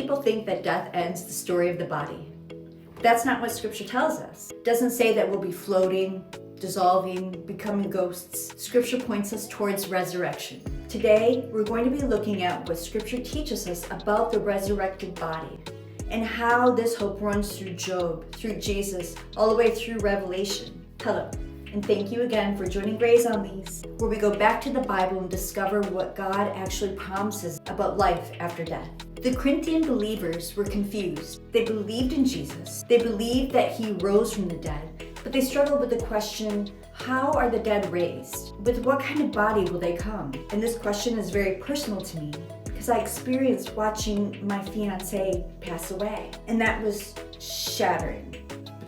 people think that death ends the story of the body. That's not what Scripture tells us. It doesn't say that we'll be floating, dissolving, becoming ghosts. Scripture points us towards resurrection. Today, we're going to be looking at what Scripture teaches us about the resurrected body and how this hope runs through Job, through Jesus, all the way through Revelation. Hello, and thank you again for joining Grace on These, where we go back to the Bible and discover what God actually promises about life after death. The Corinthian believers were confused. They believed in Jesus. They believed that he rose from the dead, but they struggled with the question, how are the dead raised? With what kind of body will they come? And this question is very personal to me because I experienced watching my fiancé pass away, and that was shattering.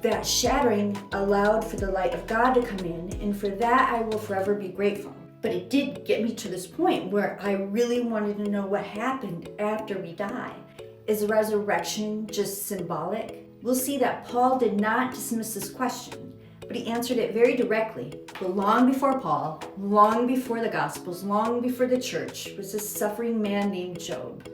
That shattering allowed for the light of God to come in, and for that I will forever be grateful. But it did get me to this point where I really wanted to know what happened after we die. Is resurrection just symbolic? We'll see that Paul did not dismiss this question, but he answered it very directly. But long before Paul, long before the Gospels, long before the church, was this suffering man named Job.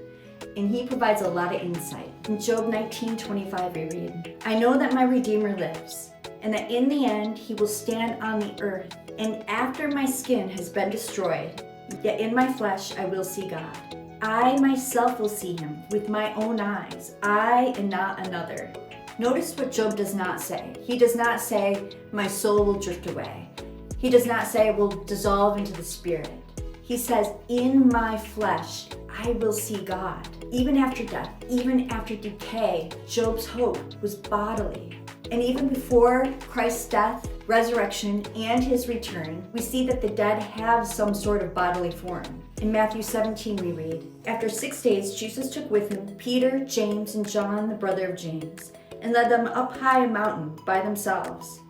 And he provides a lot of insight. In Job 19:25 we read, I know that my Redeemer lives, and that in the end he will stand on the earth. And after my skin has been destroyed, yet in my flesh I will see God. I myself will see him with my own eyes, I and not another. Notice what Job does not say. He does not say, my soul will drift away. He does not say, will dissolve into the spirit. He says, in my flesh, I will see God. Even after death, even after decay, Job's hope was bodily. And even before Christ's death, resurrection, and his return, we see that the dead have some sort of bodily form. In Matthew 17 we read, after 6 days Jesus took with him Peter, James, and John, the brother of James, and led them up high a mountain by themselves.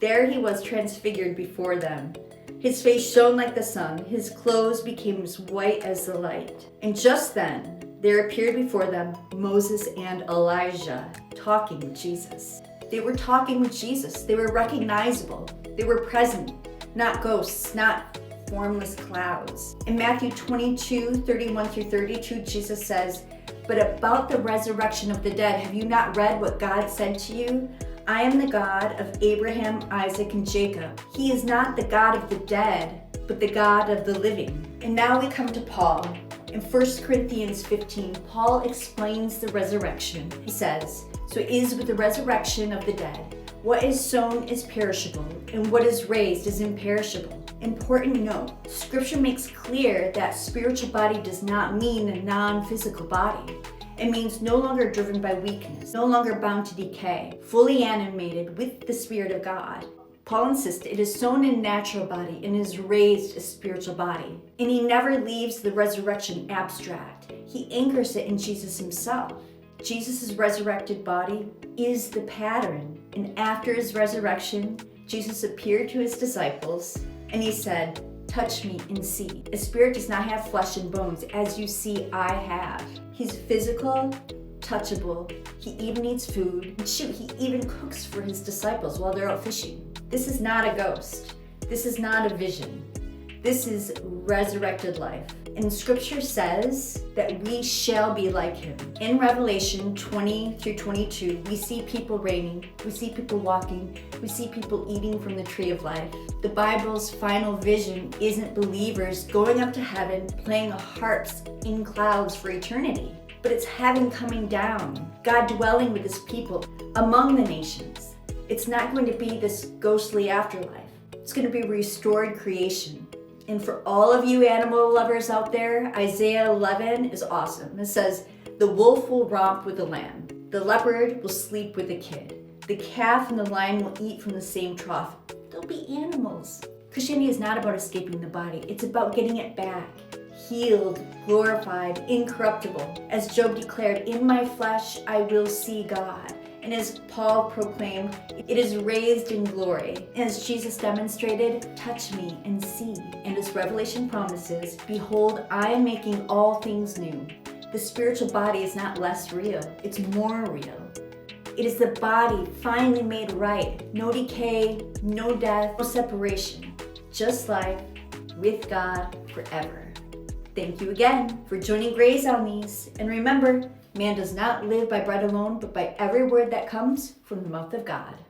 There he was transfigured before them. His face shone like the sun, his clothes became as white as the light. And just then there appeared before them Moses and Elijah talking with Jesus. They were talking with Jesus. They were recognizable. They were present, not ghosts, not formless clouds. In Matthew 22:31-32, Jesus says, but about the resurrection of the dead, have you not read what God said to you? I am the God of Abraham, Isaac, and Jacob. He is not the God of the dead, but the God of the living. And now we come to Paul. In 1 Corinthians 15, Paul explains the resurrection. He says, so it is with the resurrection of the dead. What is sown is perishable, and what is raised is imperishable. Important note, Scripture makes clear that spiritual body does not mean a non-physical body. It means no longer driven by weakness, no longer bound to decay, fully animated with the Spirit of God. Paul insists it is sown in a natural body and is raised a spiritual body. And he never leaves the resurrection abstract. He anchors it in Jesus himself. Jesus' resurrected body is the pattern. And after his resurrection, Jesus appeared to his disciples and he said, touch me and see. A spirit does not have flesh and bones, as you see I have. He's physical, touchable. He even eats food. And shoot, he even cooks for his disciples while they're out fishing. This is not a ghost. This is not a vision. This is resurrected life. And Scripture says that we shall be like him. In Revelation 20-22, we see people reigning, we see people walking, we see people eating from the tree of life. The Bible's final vision isn't believers going up to heaven, playing harps in clouds for eternity, but it's heaven coming down, God dwelling with his people among the nations. It's not going to be this ghostly afterlife. It's going to be restored creation. And for all of you animal lovers out there, Isaiah 11 is awesome. It says, the wolf will romp with the lamb. The leopard will sleep with the kid. The calf and the lion will eat from the same trough. They'll be animals. Christianity is not about escaping the body. It's about getting it back. Healed, glorified, incorruptible. As Job declared, in my flesh I will see God. And as Paul proclaimed, it is raised in glory. And as Jesus demonstrated, touch me and see. And as Revelation promises, behold, I am making all things new. The spiritual body is not less real, it's more real. It is the body finally made right. No decay, no death, no separation. Just life with God forever. Thank you again for joining Grace on these. And remember, Man does not live by bread alone, but by every word that comes from the mouth of God.